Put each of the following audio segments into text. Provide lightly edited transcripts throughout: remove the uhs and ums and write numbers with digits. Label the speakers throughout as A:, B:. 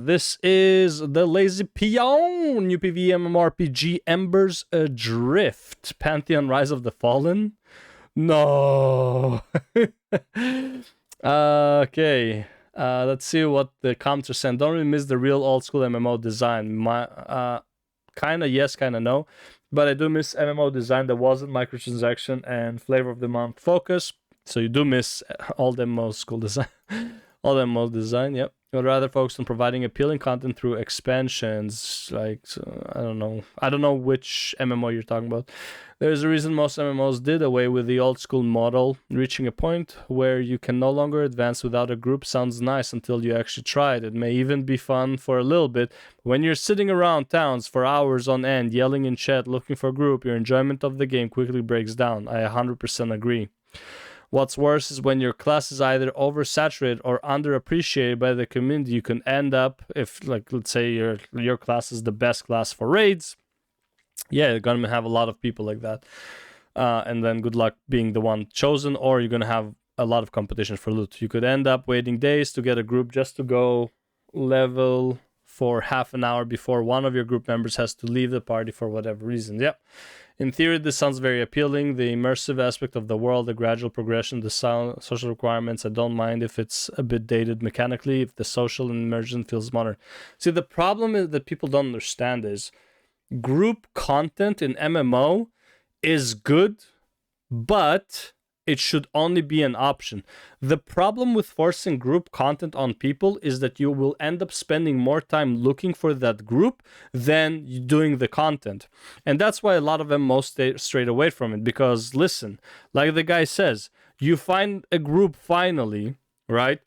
A: This is TheLazyPeon, new PvE MMORPG, Embers Adrift, Pantheon Rise of the Fallen. No. Okay. Let's see what the comments are saying. Don't really miss the real old school MMO design. Kinda yes, kinda no. But I do miss MMO design that wasn't microtransaction and flavor of the month focus. So you do miss all the MMO school design. All the MMO design, yep. I'd rather focus on providing appealing content through expansions. Like, I don't know which MMO you're talking about. There's a reason most MMOs did away with the old school model. Reaching a point where you can no longer advance without a group sounds nice until you actually try it. It may even be fun for a little bit. When you're sitting around towns for hours on end, yelling in chat, looking for a group, your enjoyment of the game quickly breaks down. I 100% agree. What's worse is when your class is either oversaturated or underappreciated by the community. You can end up, if, like, let's say your class is the best class for raids, yeah, you're gonna have a lot of people like that, and then good luck being the one chosen, or you're gonna have a lot of competition for loot. You could end up waiting days to get a group just to go level for half an hour before one of your group members has to leave the party for whatever reason. Yep. In theory, this sounds very appealing. The immersive aspect of the world, the gradual progression, the social requirements. I don't mind if it's a bit dated mechanically, if the social immersion feels modern. See, the problem is that people don't understand is group content in MMO is good, but it should only be an option. The problem with forcing group content on people is that you will end up spending more time looking for that group than doing the content. And that's why a lot of MMOs stay straight away from it. Because listen, like the guy says, you find a group finally, right?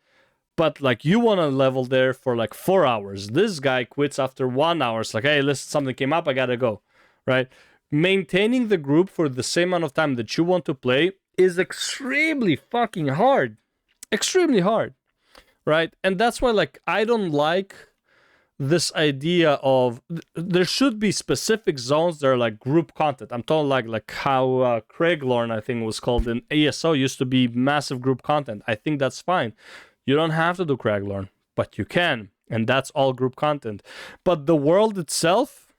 A: But like you want to level there for like 4 hours. This guy quits after 1 hour. It's like, hey, listen, something came up, I gotta go, right? Maintaining the group for the same amount of time that you want to play is extremely fucking hard. Extremely hard, right? And that's why, like, I don't like this idea of there should be specific zones that are like group content. I'm talking like how Craiglorn, I think, was called in ESO, used to be massive group content. I think that's fine. You don't have to do Craiglorn, but you can, and that's all group content. But the world itself,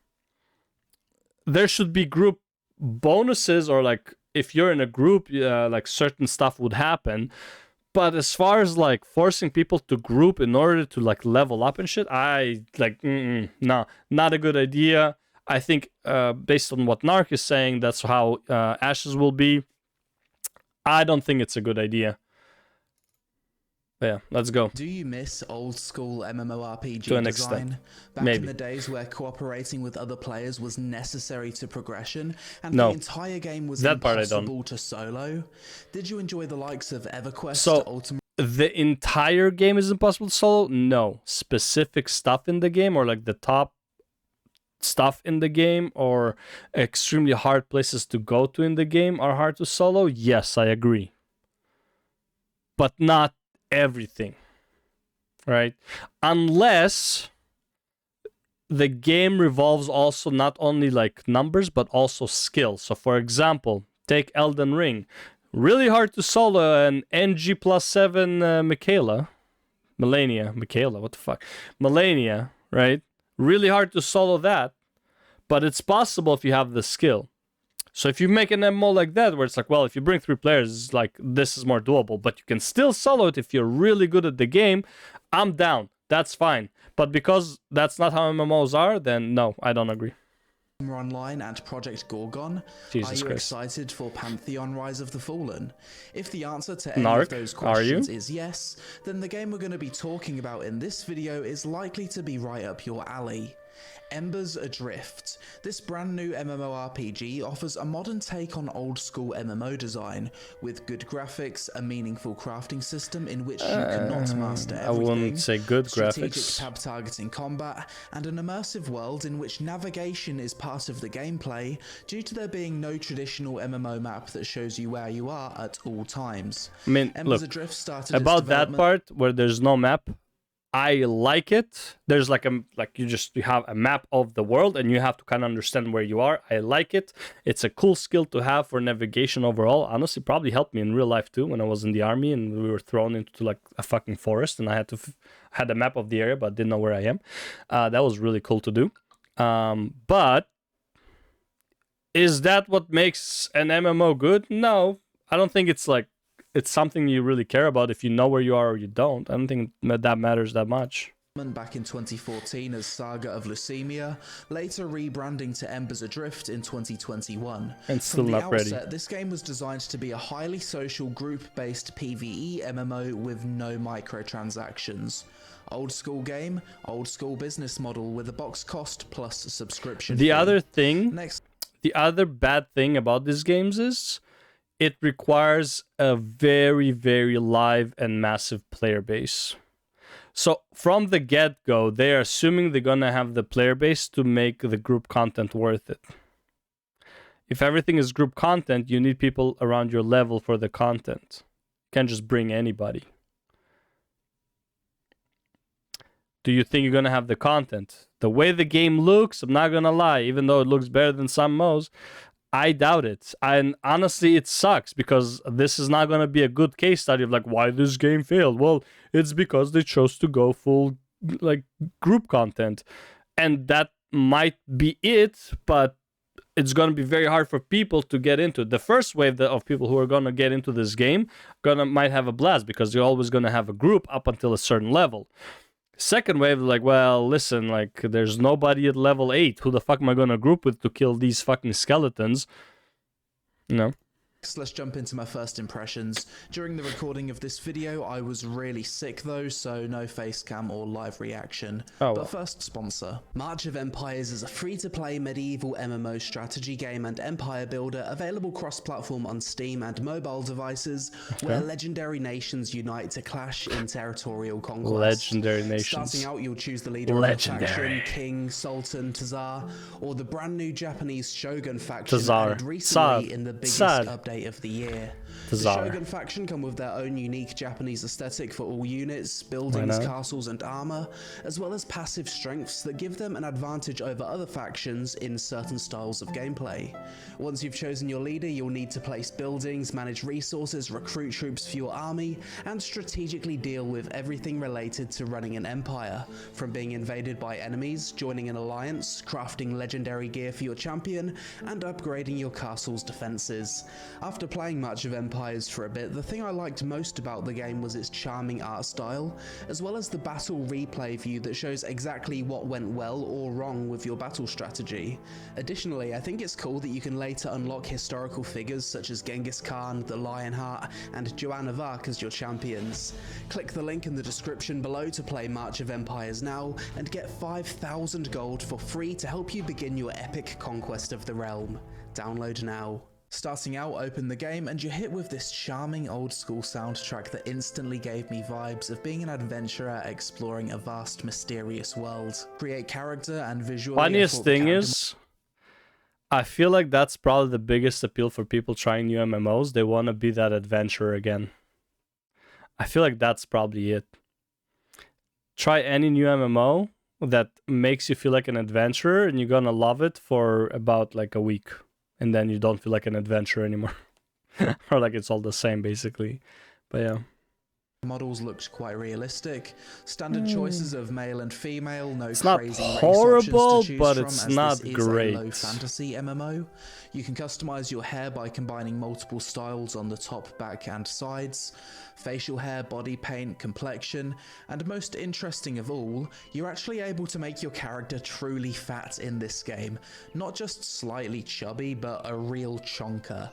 A: there should be group bonuses, or like if you're in a group, like certain stuff would happen. But as far as like forcing people to group in order to like level up and shit, I like, no, not a good idea. I think based on what Narc is saying, that's how Ashes will be. I don't think it's a good idea. Yeah, let's go.
B: Do you miss old school MMORPG
A: to an
B: design?
A: extent.
B: Back
A: Maybe.
B: in the days where cooperating with other players was necessary to progression, and
A: No.
B: the entire game was
A: That part I don't.
B: impossible to solo? Did you enjoy the likes of EverQuest,
A: So,
B: Ultimate?
A: The entire game is impossible to solo? No. Specific stuff in the game, or like the top stuff in the game, or extremely hard places to go to in the game are hard to solo? Yes, I agree. But not everything, right? Unless the game revolves also not only like numbers but also skill. So for example, take Elden Ring. Really hard to solo an NG +7 Melania, right? Really hard to solo that, but it's possible if you have the skill. So if you make an MMO like that, where it's like, well, if you bring 3 players, like, this is more doable, but you can still solo it if you're really good at the game, I'm down. That's fine. But because that's not how MMOs are, then no, I don't agree.
B: Online and Project Gorgon?
A: Jesus
B: Are you
A: Christ.
B: excited for Pantheon Rise of the Fallen? If the answer to any
A: Narc,
B: of those questions is yes, then the game we're going to be talking about in this video is likely to be right up your alley. Embers Adrift. This brand new MMORPG offers a modern take on old school MMO design, with good graphics, a meaningful crafting system in which you cannot master everything,
A: I wouldn't say good
B: strategic
A: graphics.
B: tab targeting combat, and an immersive world in which navigation is part of the gameplay due to there being no traditional MMO map that shows you where you are at all times.
A: I mean,
B: Embers
A: look,
B: Adrift started
A: about that part where there's no map, I like it. There's like you have a map of the world and you have to kind of understand where you are. I like it. It's a cool skill to have for navigation overall. Honestly, probably helped me in real life too when I was in the army and we were thrown into like a fucking forest and I had a map of the area but didn't know where I am. That was really cool to do. But is that what makes an MMO good? No, I don't think it's something you really care about if you know where you are or you don't. I don't think that matters that much.
B: Back in 2014 as Saga of Leucemia, later rebranding to Embers Adrift in 2021.
A: And still
B: From the
A: not ready.
B: outset, this game was designed to be a highly social group-based PvE MMO with no microtransactions. Old school game, old school business model with a box cost plus subscription fee.
A: The other bad thing about these games is it requires a very, very live and massive player base. So from the get-go, they're assuming they're gonna have the player base to make the group content worth it. If everything is group content, you need people around your level for the content. You can't just bring anybody. Do you think you're gonna have the content? The way the game looks, I'm not gonna lie, even though it looks better than some MMOs, I doubt it. And honestly, it sucks because this is not going to be a good case study of like why this game failed. Well, it's because they chose to go full like group content. And that might be it, but it's going to be very hard for people to get into it. The first wave of people who are going to get into this game might have a blast because you're always going to have a group up until a certain level. Second wave, like, well, listen, like, there's nobody at level 8. Who the fuck am I gonna group with to kill these fucking skeletons? You know?
B: Let's jump into my first impressions. During the recording of this video, I was really sick though, so no face cam or live reaction.
A: Oh, well.
B: But first, sponsor. March of Empires is a free-to-play medieval MMO strategy game and empire builder available cross-platform on Steam and mobile devices, where legendary nations unite to clash in territorial conquest.
A: Legendary nations.
B: Starting out, you'll choose the leader of a faction, king, sultan, Tsar, or the brand new Japanese shogun faction added recently in the biggest update of the year. The Shogun faction come with their own unique Japanese aesthetic for all units, buildings, castles and armor, as well as passive strengths that give them an advantage over other factions in certain styles of gameplay. Once you've chosen your leader, you'll need to place buildings, manage resources, recruit troops for your army, and strategically deal with everything related to running an empire, from being invaded by enemies, joining an alliance, crafting legendary gear for your champion, and upgrading your castle's defenses. After playing March of Empires for a bit, the thing I liked most about the game was its charming art style, as well as the battle replay view that shows exactly what went well or wrong with your battle strategy. Additionally, I think it's cool that you can later unlock historical figures such as Genghis Khan, the Lionheart, and Joan of Arc as your champions. Click the link in the description below to play March of Empires now, and get 5,000 gold for free to help you begin your epic conquest of the realm. Download now. Starting out, open the game and you're hit with this charming old school soundtrack that instantly gave me vibes of being an adventurer exploring a vast mysterious world. Create character and visually.
A: Funniest thing is, I feel like that's probably the biggest appeal for people trying new MMOs. They want to be that adventurer again. I feel like that's probably it. Try any new MMO that makes you feel like an adventurer and you're gonna love it for about like a week. And then you don't feel like an adventurer anymore. Or like it's all the same, basically. But yeah.
B: Models looked quite realistic. Standard choices of male and female. No
A: it's
B: crazy
A: not horrible,
B: race options to choose
A: but
B: from,
A: it's
B: as
A: not
B: this
A: great.
B: Is a low fantasy MMO. You can customize your hair by combining multiple styles on the top, back, and sides. Facial hair, body paint, complexion, and most interesting of all, you're actually able to make your character truly fat in this game. Not just slightly chubby, but a real chonker.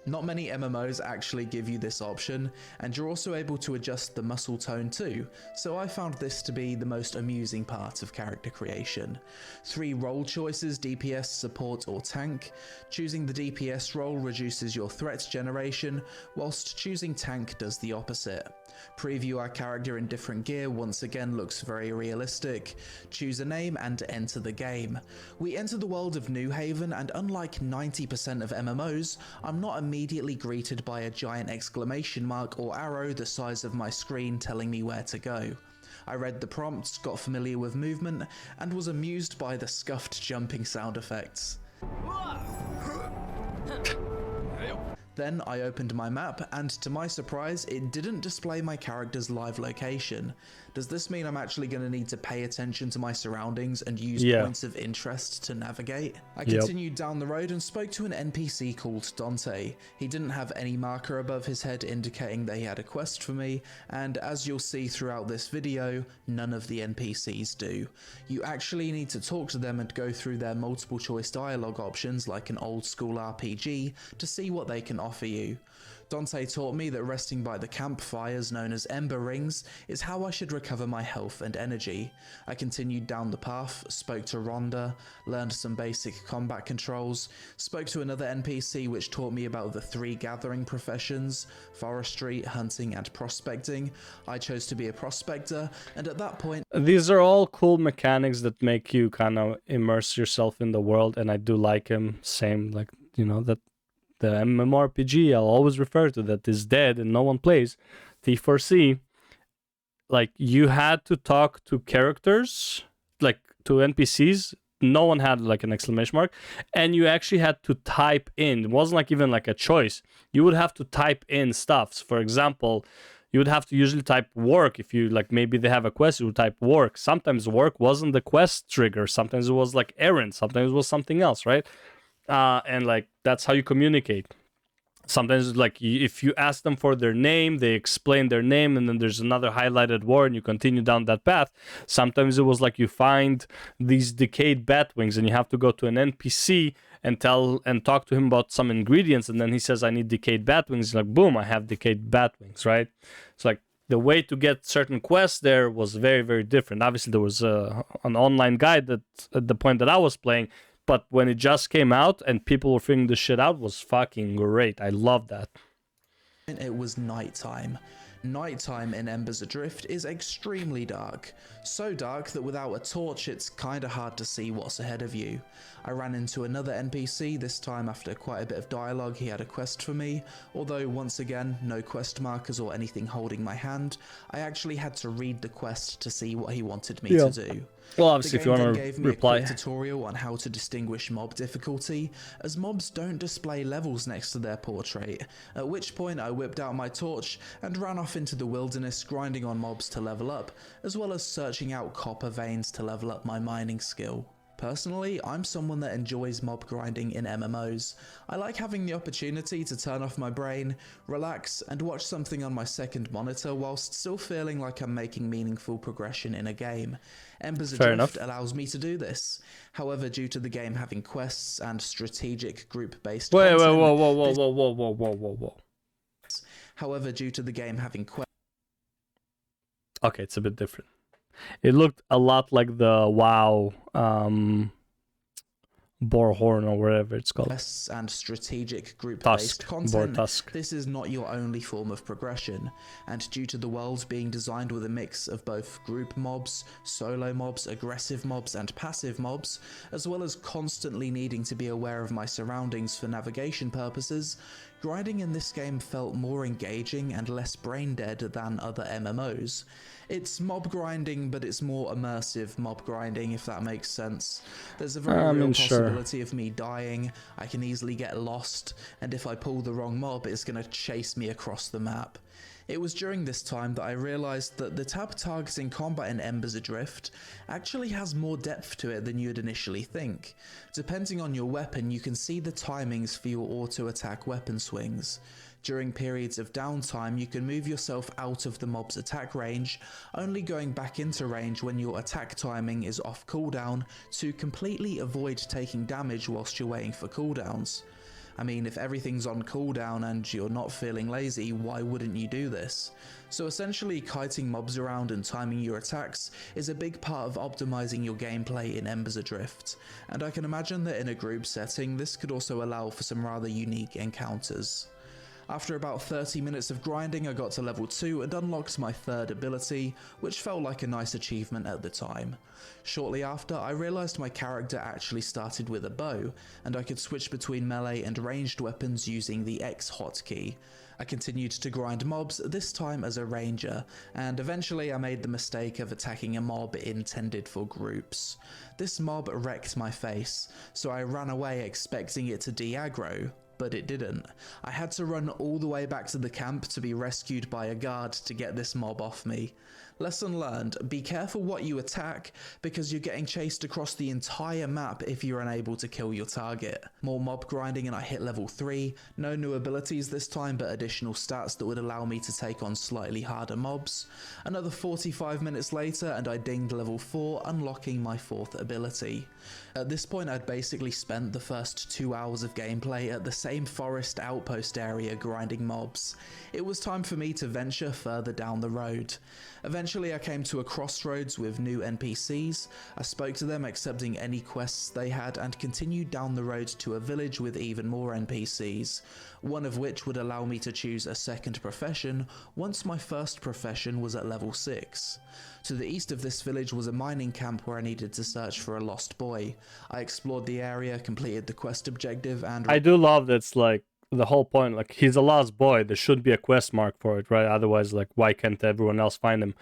B: Not many MMOs actually give you this option, and you're also able to adjust the muscle tone too, so I found this to be the most amusing part of character creation. 3 role choices: DPS, support or tank. Choosing the DPS role reduces your threat generation, whilst choosing tank does the opposite. Preview our character in different gear once again looks very realistic. Choose a name and enter the game. We enter the world of New Haven, and unlike 90% of MMOs, I'm not immediately greeted by a giant exclamation mark or arrow the size of my screen telling me where to go. I read the prompts, got familiar with movement, and was amused by the scuffed jumping sound effects. Then I opened my map, and to my surprise, it didn't display my character's live location. Does this mean I'm actually going to need to pay attention to my surroundings and use points of interest to navigate? I continued down the road and spoke to an NPC called Dante. He didn't have any marker above his head indicating that he had a quest for me, and as you'll see throughout this video, none of the NPCs do. You actually need to talk to them and go through their multiple choice dialogue options like an old school RPG to see what they can offer you. Dante taught me that resting by the campfires known as Ember rings is how I should recover my health and energy. I continued down the path, spoke to Rhonda, learned some basic combat controls, spoke to another NPC which taught me about the 3 gathering professions, forestry, hunting and prospecting. I chose to be a prospector, and at that point...
A: These are all cool mechanics that make you kind of immerse yourself in the world, and I do like him. Same, like, you know, that the MMORPG I'll always refer to that is dead and no one plays, T4C, like you had to talk to characters, like to NPCs, no one had like an exclamation mark, and you actually had to type in, it wasn't like even like a choice, you would have to type in stuff. For example, you would have to usually type work. If you like, maybe they have a quest, you would type work. Sometimes work wasn't the quest trigger, sometimes it was like errand, sometimes it was something else, right? And like that's how you communicate. Sometimes like if you ask them for their name, they explain their name, and then there's another highlighted word and you continue down that path. Sometimes it was like you find these decayed bat wings and you have to go to an NPC and talk to him about some ingredients, and then he says I need decayed bat wings. Like boom, I have decayed bat wings, right? It's like the way to get certain quests there was very, very different. Obviously there was an online guide that at the point that I was playing, but when it just came out and people were figuring this shit out, was fucking great. I love that.
B: It was nighttime. Nighttime in Embers Adrift is extremely dark. So dark that without a torch it's kinda hard to see what's ahead of you. I ran into another NPC, this time after quite a bit of dialogue he had a quest for me, although once again no quest markers or anything holding my hand. I actually had to read the quest to see what he wanted me to do.
A: Well, obviously, if you want to
B: gave me
A: reply,
B: a quick tutorial on how to distinguish mob difficulty, as mobs don't display levels next to their portrait, at which point I whipped out my torch and ran off into the wilderness grinding on mobs to level up, as well as searching out copper veins to level up my mining skill. Personally, I'm someone that enjoys mob grinding in MMOs. I like having the opportunity to turn off my brain, relax, and watch something on my second monitor whilst still feeling like I'm making meaningful progression in a game. Embers Adrift allows me to do this. However, due to the game having quests and strategic group-based content...
A: Whoa.
B: However, due to the game having quests...
A: Okay, it's a bit different. It looked a lot like the WoW Boarhorn or whatever it's called.
B: And strategic group-based content.
A: Tusk.
B: This is not your only form of progression, and due to the world being designed with a mix of both group mobs, solo mobs, aggressive mobs, and passive mobs, as well as constantly needing to be aware of my surroundings for navigation purposes, grinding in this game felt more engaging and less brain-dead than other MMOs. It's mob grinding, but it's more immersive mob grinding, if that makes sense. There's a very real possibility of me dying, I can easily get lost, and if I pull the wrong mob, it's going to chase me across the map. It was during this time that I realised that the tab targeting combat in Embers Adrift actually has more depth to it than you'd initially think. Depending on your weapon, you can see the timings for your auto-attack weapon swings. During periods of downtime, you can move yourself out of the mob's attack range, only going back into range when your attack timing is off cooldown to completely avoid taking damage whilst you're waiting for cooldowns. I mean, if everything's on cooldown and you're not feeling lazy, why wouldn't you do this? So essentially, kiting mobs around and timing your attacks is a big part of optimizing your gameplay in Embers Adrift, and I can imagine that in a group setting, this could also allow for some rather unique encounters. After about 30 minutes of grinding, I got to level 2 and unlocked my third ability, which felt like a nice achievement at the time. Shortly after, I realised my character actually started with a bow, and I could switch between melee and ranged weapons using the X hotkey. I continued to grind mobs, this time as a ranger, and eventually I made the mistake of attacking a mob intended for groups. This mob wrecked my face, so I ran away expecting it to de-aggro, but it didn't. I had to run all the way back to the camp to be rescued by a guard to get this mob off me. Lesson learned, be careful what you attack, because you're getting chased across the entire map if you're unable to kill your target. More mob grinding and I hit level 3, no new abilities this time but additional stats that would allow me to take on slightly harder mobs. Another 45 minutes later and I dinged level 4, unlocking my 4th ability. At this point I'd basically spent the first 2 hours of gameplay at the same forest outpost area grinding mobs. It was time for me to venture further down the road. Eventually I came to a crossroads with new NPCs, I spoke to them accepting any quests they had and continued down the road to a village with even more NPCs, one of which would allow me to choose a second profession once my first profession was at level 6. To the east of this village was a mining camp where I needed to search for a lost boy. I explored the area, completed the quest objective and...
A: I do love that's like the whole point, like he's a lost boy, there should be a quest mark for it, right? Otherwise, like, why can't everyone else find him?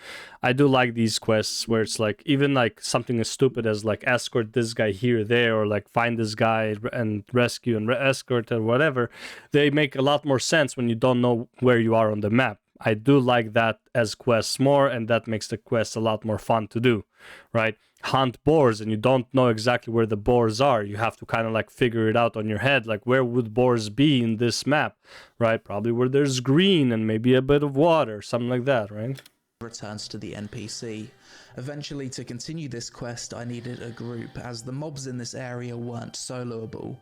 A: I do like these quests where it's like even like something as stupid as like escort this guy here, there, or like find this guy and rescue and escort or whatever. They make a lot more sense when you don't know where you are on the map. I do like that as quests more, and that makes the quests a lot more fun to do, right? Hunt boars and you don't know exactly where the boars are. You have to kind of like figure it out on your head, like where would boars be in this map, right? Probably where there's green and maybe a bit of water, something like that, right?
B: Returns to the NPC. Eventually, to continue this quest, I needed a group, as the mobs in this area weren't soloable.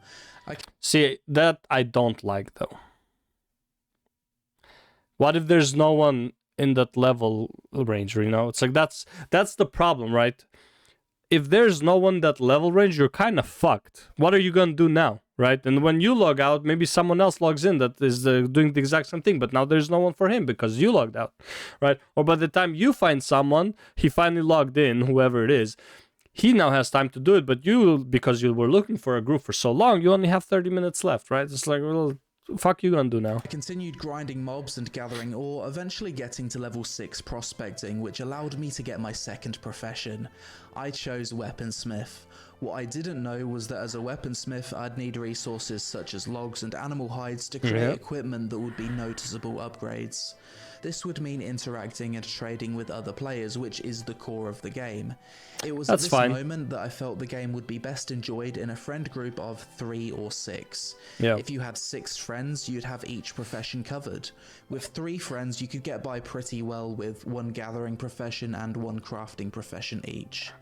A: See, that I don't like though. What if there's no one in that level range, you know? It's like that's the problem, right? If there's no one that level range, you're kind of fucked. What are you gonna do now, right? And when you log out, maybe someone else logs in that is doing the exact same thing, but now there's no one for him because you logged out, right? Or by the time you find someone, he finally logged in, whoever it is, he now has time to do it, but you, because you were looking for a group for so long, you only have 30 minutes left, right? It's like, well, fuck you gonna do now?
B: I continued grinding mobs and gathering ore, eventually getting to level 6 prospecting, which allowed me to get my second profession. I chose weaponsmith. What I didn't know was that as a weaponsmith, I'd need resources such as logs and animal hides to create equipment that would be noticeable upgrades. This would mean interacting and trading with other players, which is the core of the game. It was at this moment that I felt the game would be best enjoyed in a friend group of 3 or 6. If you had 6 friends, you'd have each profession covered. With 3 friends, you could get by pretty well with 1 gathering profession and 1 crafting profession each.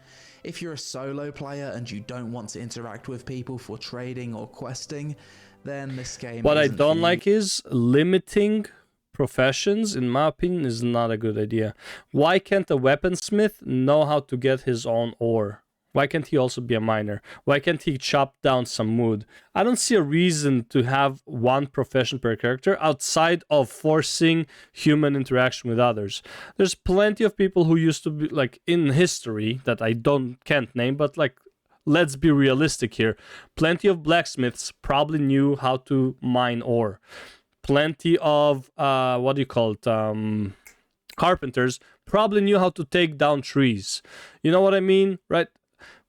B: If you're a solo player and you don't want to interact with people for trading or questing, then this game
A: What I don't like is limiting professions, in my opinion, is not a good idea. Why can't a weaponsmith know how to get his own ore? Why can't he also be a miner? Why can't he chop down some wood? I don't see a reason to have 1 profession per character outside of forcing human interaction with others. There's plenty of people who used to be like in history that I can't name, but like, let's be realistic here. Plenty of blacksmiths probably knew how to mine ore. Plenty of carpenters probably knew how to take down trees. You know what I mean, right?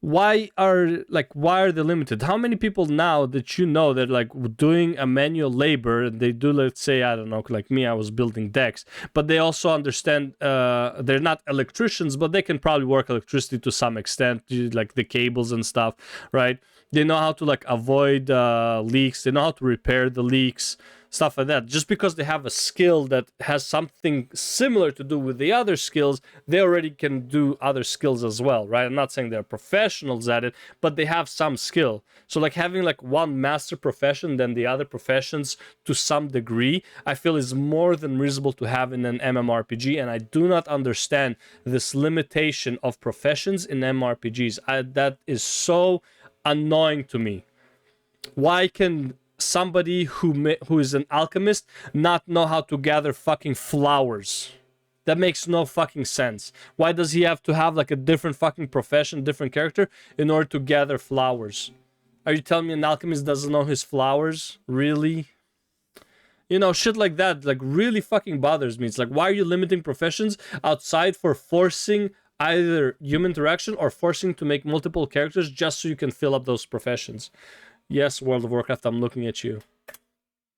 A: Why are they limited? How many people now that you know that like doing a manual labor, and they do, let's say, I don't know, like me, I was building decks, but they also understand, they're not electricians, but they can probably work electricity to some extent, like the cables and stuff, right? They know how to like avoid leaks, they know how to repair the leaks, stuff like that. Just because they have a skill that has something similar to do with the other skills, they already can do other skills as well, right? I'm not saying they're professionals at it, but they have some skill. So like having like 1 master profession than the other professions to some degree, I feel is more than reasonable to have in an MMORPG, and I do not understand this limitation of professions in MMORPGs. That is so annoying to me. Why can somebody who is an alchemist not know how to gather fucking flowers? That makes no fucking sense. Why does he have to have like a different fucking profession, different character in order to gather flowers? Are you telling me an alchemist doesn't know his flowers? Really? You know, shit like that, like, really fucking bothers me. It's like, why are you limiting professions outside for forcing either human interaction or forcing to make multiple characters just so you can fill up those professions? Yes, World of Warcraft, I'm looking at you.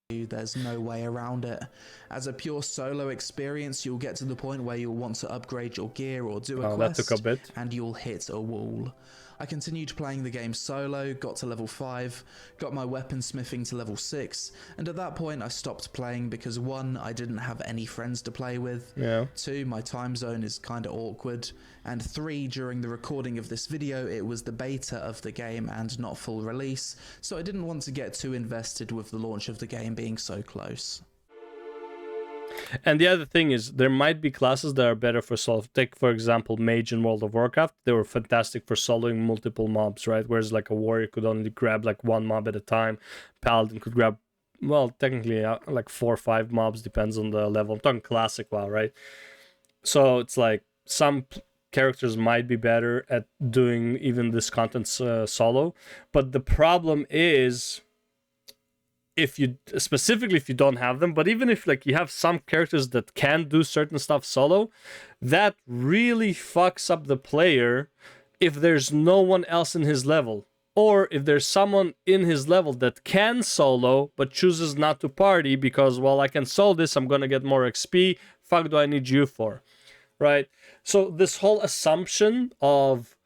B: There's no way around it. As a pure solo experience, you'll get to the point where you'll want to upgrade your gear or do a quest,
A: that took a bit.
B: and you'll hit a wall. I continued playing the game solo, got to level 5, got my weapon smithing to level 6, and at that point I stopped playing because 1, I didn't have any friends to play with, 2, my time zone is kinda awkward, and 3, during the recording of this video it was the beta of the game and not full release, so I didn't want to get too invested with the launch of the game being so close.
A: And the other thing is, there might be classes that are better for solo. Take, for example, Mage in World of Warcraft. They were fantastic for soloing multiple mobs, right? Whereas like a warrior could only grab like one mob at a time. Paladin could grab, well, technically like 4 or 5 mobs, depends on the level. I'm talking classic WoW, right? So it's like some characters might be better at doing even this content solo. But the problem is, if you don't have them, but even if like you have some characters that can do certain stuff solo, that really fucks up the player if there's no one else in his level, or if there's someone in his level that can solo but chooses not to party because, well, I can solo this, I'm gonna get more XP, fuck do I need you for, right? So this whole assumption of,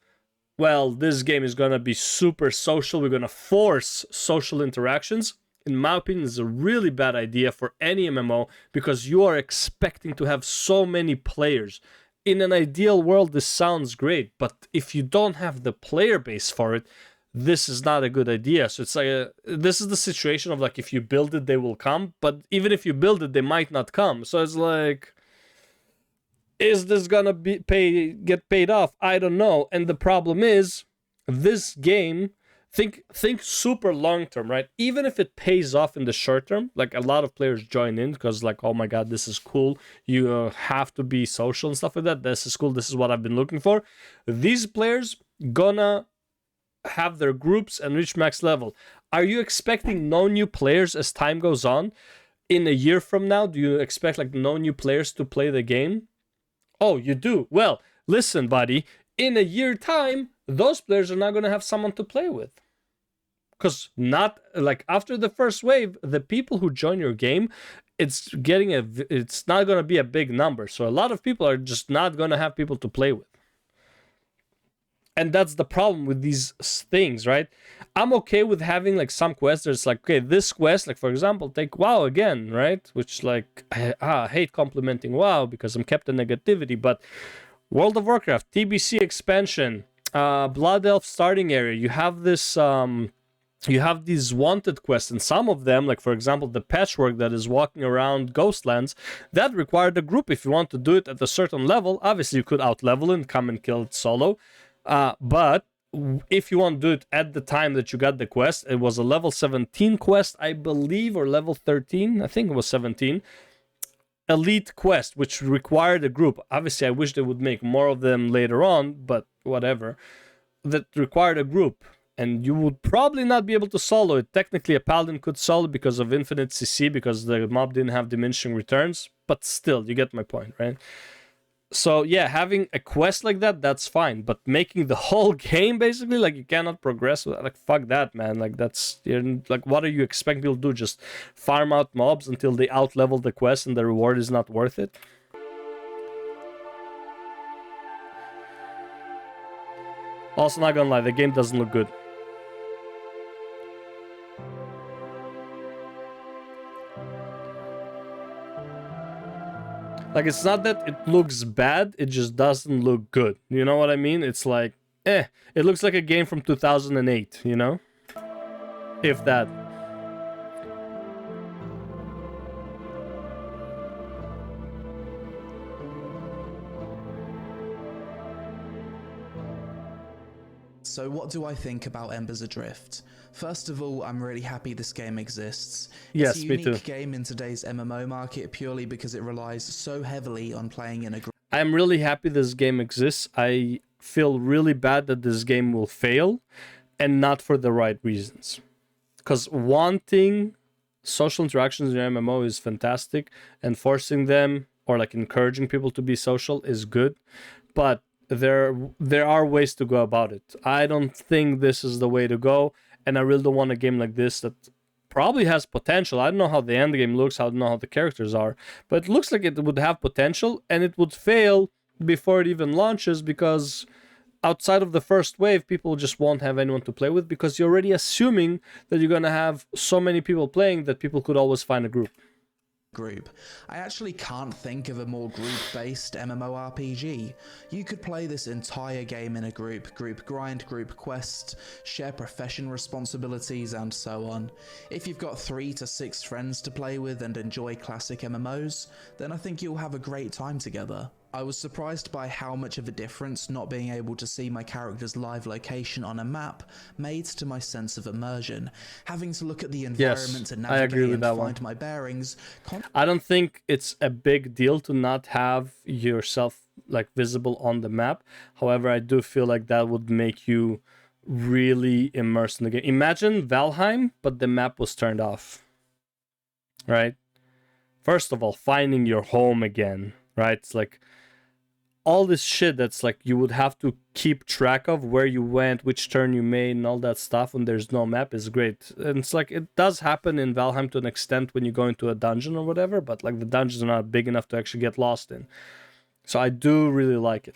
A: well, this game is gonna be super social, we're gonna force social interactions, in my opinion, is a really bad idea for any MMO, because you are expecting to have so many players. In an ideal world, this sounds great, but if you don't have the player base for it, this is not a good idea. So it's like this is the situation of like, if you build it, they will come, but even if you build it, they might not come. So it's like, is this gonna get paid off? I don't know. And the problem is, this game, think super long term, right? Even if it pays off in the short term, like a lot of players join in because like, oh my god, this is cool, you have to be social and stuff like that, this is cool, this is what I've been looking for. These players gonna have their groups and reach max level. Are you expecting no new players as time goes on? In a year from now, do you expect like no new players to play the game? Oh, you do? Well, listen, buddy, in a year time, those players are not going to have someone to play with. Because not like after the first wave, the people who join your game, it's not going to be a big number. So a lot of people are just not going to have people to play with. And that's the problem with these things, right? I'm okay with having like some quests that's like, okay, this quest, like for example, take WoW again, right? Which like, I hate complimenting WoW because I'm kept in negativity, but World of Warcraft, TBC expansion, Blood Elf starting area, you have this, you have these wanted quests, and some of them, like for example, the patchwork that is walking around Ghostlands, that required a group if you want to do it at a certain level. Obviously, you could out-level and come and kill it solo. But if you want to do it at the time that you got the quest, it was a level 17 quest, I believe, or level 13, I think it was 17. Elite quest, which required a group. Obviously, I wish they would make more of them later on, but whatever. That required a group. And you would probably not be able to solo it. Technically, a paladin could solo because of infinite CC, because the mob didn't have diminishing returns. But still, you get my point, right? So yeah, having a quest like that, that's fine. But making the whole game basically like you cannot progress with, like, fuck that, man. Like that's, like, what are you expecting people to do? Just farm out mobs until they out-level the quest and the reward is not worth it? Also, not gonna lie, the game doesn't look good. Like, it's not that it looks bad, it just doesn't look good. You know what I mean? It's like, it looks like a game from 2008, you know? If that.
B: So what do I think about Embers Adrift? First of all, I'm really happy this game exists.
A: Yes,
B: it's a
A: me too.
B: unique game in today's MMO market purely because it relies so heavily on playing in a group.
A: I'm really happy this game exists. I feel really bad that this game will fail, and not for the right reasons. Because wanting social interactions in your MMO is fantastic, and forcing them or like encouraging people to be social is good, but there are ways to go about it. I don't think this is the way to go, and I really don't want a game like this that probably has potential. I don't know how the end game looks, I don't know how the characters are, but it looks like it would have potential, and it would fail before it even launches, because outside of the first wave, people just won't have anyone to play with, because you're already assuming that you're going to have so many people playing that people could always find a group.
B: I actually can't think of a more group-based MMORPG. You could play this entire game in a group grind, group quest, share profession responsibilities, and so on. If you've got 3 to 6 friends to play with and enjoy classic MMOs, then I think you'll have a great time together. I was surprised by how much of a difference not being able to see my character's live location on a map made to my sense of immersion. Having to look at the environment to navigate and find my bearings.
A: I don't think it's a big deal to not have yourself like visible on the map. However, I do feel like that would make you really immersed in the game. Imagine Valheim, but the map was turned off. Right? First of all, finding your home again, right? It's like all this shit that's like you would have to keep track of where you went, which turn you made, and all that stuff when there's no map is great. And it's like it does happen in Valheim to an extent when you go into a dungeon or whatever, but like the dungeons are not big enough to actually get lost in. So I do really like it.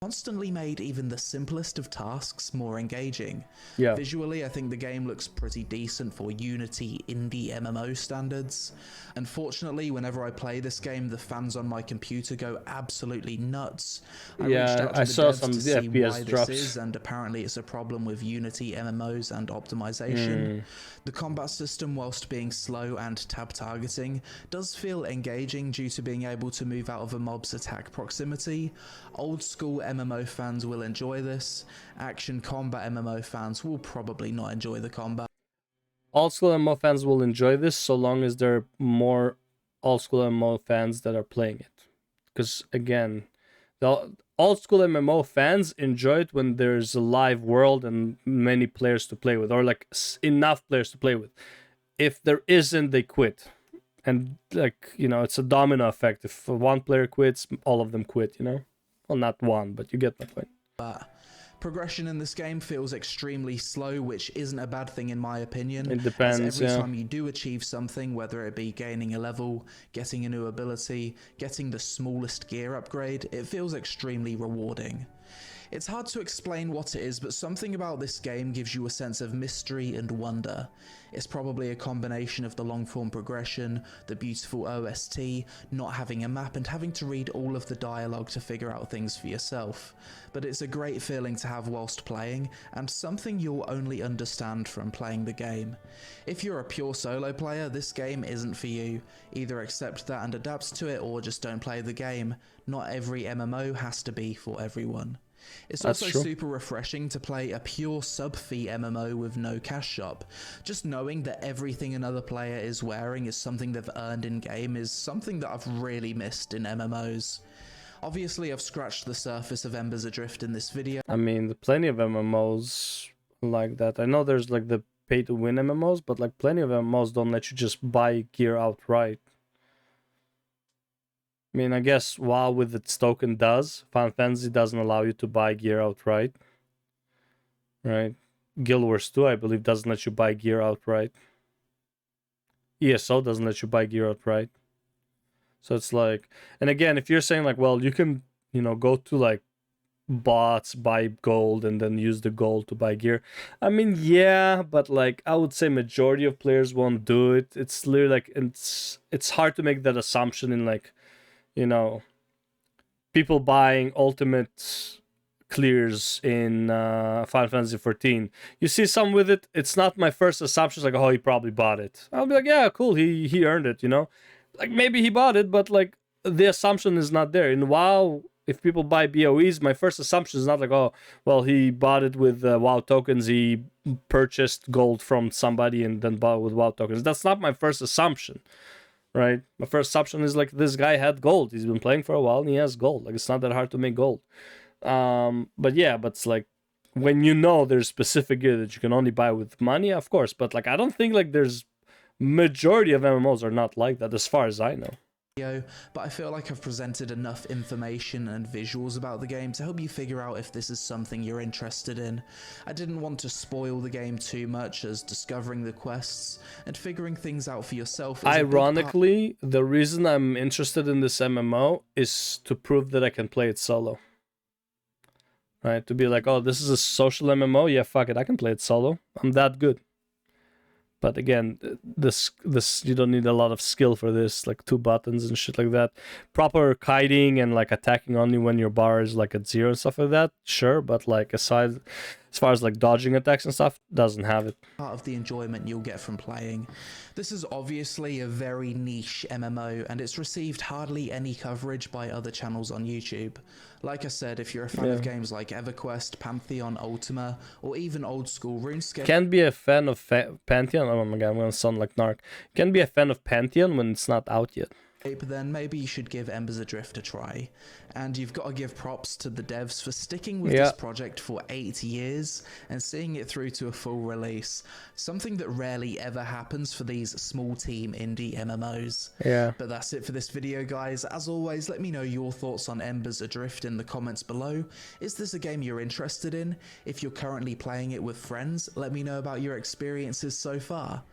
B: Constantly made even the simplest of tasks more engaging.
A: Yeah.
B: Visually, I think the game looks pretty decent for Unity indie MMO standards. Unfortunately, whenever I play this game, the fans on my computer go absolutely nuts.
A: I saw some
B: to see
A: FPS
B: why
A: drops.
B: this is, and apparently it's a problem with Unity MMOs and optimization. The combat system, whilst being slow and tab targeting, does feel engaging due to being able to move out of a mob's attack proximity. Old school MMO fans will enjoy this. Action combat MMO fans will probably not enjoy the combat.
A: Old school MMO fans will enjoy this so long as there are more old school MMO fans that are playing it. Because again, the old school MMO fans enjoy it when there's a live world and many players to play with, or like enough players to play with. If there isn't, they quit. And like, you know, it's a domino effect. If one player quits, all of them quit, you know? Well, not one, but you get my point.
B: Progression in this game feels extremely slow, which isn't a bad thing in my opinion.
A: It depends,
B: as every time you do achieve something, whether it be gaining a level, getting a new ability, getting the smallest gear upgrade, it feels extremely rewarding. It's hard to explain what it is, but something about this game gives you a sense of mystery and wonder. It's probably a combination of the long-form progression, the beautiful OST, not having a map, and having to read all of the dialogue to figure out things for yourself. But it's a great feeling to have whilst playing, and something you'll only understand from playing the game. If you're a pure solo player, this game isn't for you. Either accept that and adapt to it, or just don't play the game. Not every MMO has to be for everyone. It's also super refreshing to play a pure sub-fee MMO with no cash shop. Just knowing that everything another player is wearing is something they've earned in-game is something that I've really missed in MMOs. Obviously, I've scratched the surface of Embers Adrift in this video.
A: I mean, plenty of MMOs like that. I know there's like the pay-to-win MMOs, but like plenty of MMOs don't let you just buy gear outright. I mean, I guess WoW with its token does. Final Fantasy doesn't allow you to buy gear outright. Right? Guild Wars 2, I believe, doesn't let you buy gear outright. ESO doesn't let you buy gear outright. So it's like... And again, if you're saying like, well, you can, you know, go to like bots, buy gold, and then use the gold to buy gear. I mean, yeah, but like, I would say majority of players won't do it. It's literally like... It's hard to make that assumption in like... You know, people buying ultimate clears in Final Fantasy 14. You see some with it, it's not my first assumption. It's like, oh, he probably bought it. I'll be like, yeah, cool, he earned it, you know? Like, maybe he bought it, but like, the assumption is not there. In WoW, if people buy BOEs, my first assumption is not like, oh, well, he bought it with WoW tokens, he purchased gold from somebody and then bought it with WoW tokens. That's not my first assumption. Right? My first assumption is like this guy had gold. He's been playing for a while and he has gold. Like it's not that hard to make gold. But yeah, but it's like when you know there's specific gear that you can only buy with money, of course. But like I don't think like there's Majority of MMOs are not like that, as far as I know.
B: But I feel like I've presented enough information and visuals about the game to help you figure out if this is something you're interested in. I didn't want to spoil the game too much, as discovering the quests and figuring things out for yourself is
A: ironically, the reason I'm interested in this MMO is to prove that I can play it solo. Right? To be like, oh, this is a social MMO, yeah, fuck it, I can play it solo. I'm that good. But again, this you don't need a lot of skill for this, like 2 buttons and shit like that. Proper kiting and like attacking only when your bar is like at 0 and stuff like that, sure. But like as far as like dodging attacks and stuff, doesn't have it.
B: Part of the enjoyment you'll get from playing. This is obviously a very niche MMO, and it's received hardly any coverage by other channels on YouTube. Like I said, if you're a fan of games like EverQuest, Pantheon, Ultima, or even old school RuneScape...
A: Can be a fan of Pantheon. Oh my god, I'm gonna sound like Narc. Can be a fan of Pantheon when it's not out yet.
B: Then maybe you should give Embers Adrift a try. And you've got to give props to the devs for sticking with this project for 8 years and seeing it through to a full release. Something that rarely ever happens for these small team indie MMOs.
A: Yeah.
B: But that's it for this video, guys. As always, let me know your thoughts on Embers Adrift in the comments below. Is this a game you're interested in? If you're currently playing it with friends, let me know about your experiences so far.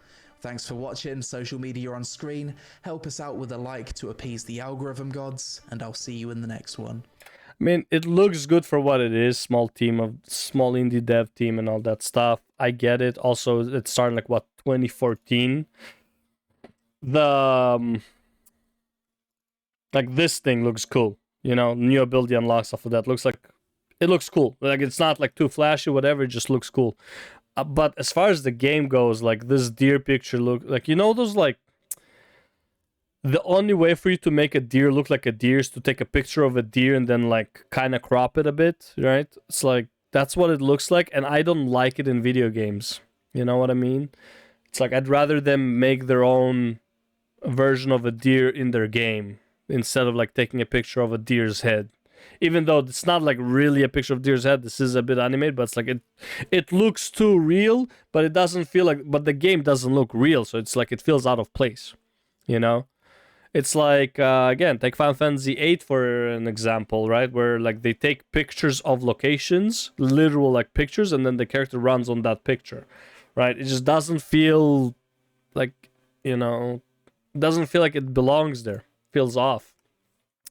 B: Thanks for watching. Social media on screen. Help us out with a like to appease the algorithm gods, and I'll see you in the next one.
A: I mean, it looks good for what it is. Small indie dev team and all that stuff. I get it. Also, it started like what, 2014. Like this thing looks cool. You know, new ability unlocks, stuff like that. It looks cool. Like it's not like too flashy, whatever. It just looks cool. But as far as the game goes, like this deer picture look like, you know, those like, the only way for you to make a deer look like a deer is to take a picture of a deer and then like kind of crop it a bit, right? It's like, that's what it looks like, and I don't like it in video games. You know what I mean? It's like, I'd rather them make their own version of a deer in their game instead of like taking a picture of a deer's head. Even though it's not like really a picture of deer's head, this is a bit animated, but it's like it looks too real, but it doesn't feel like, but the game doesn't look real, so it's like it feels out of place, you know? It's like, again, take Final Fantasy VIII for an example, right? Where like they take pictures of locations, literal like pictures, and then the character runs on that picture, right? It just doesn't feel like, you know, doesn't feel like it belongs there. Feels off.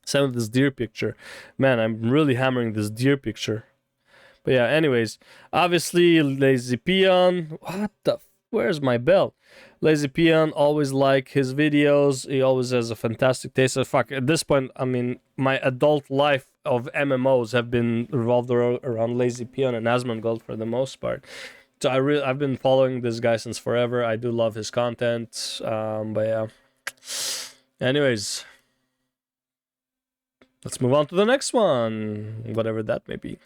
A: Same with this deer picture. Man, I'm really hammering this deer picture. But yeah, anyways, obviously TheLazyPeon. What the? Where's my bell? TheLazyPeon, always like his videos. He always has a fantastic taste. So fuck, at this point, I mean, my adult life of MMOs have been revolved around TheLazyPeon and Asmongold for the most part. So I've been following this guy since forever. I do love his content. But yeah. Anyways, let's move on to the next one, whatever that may be.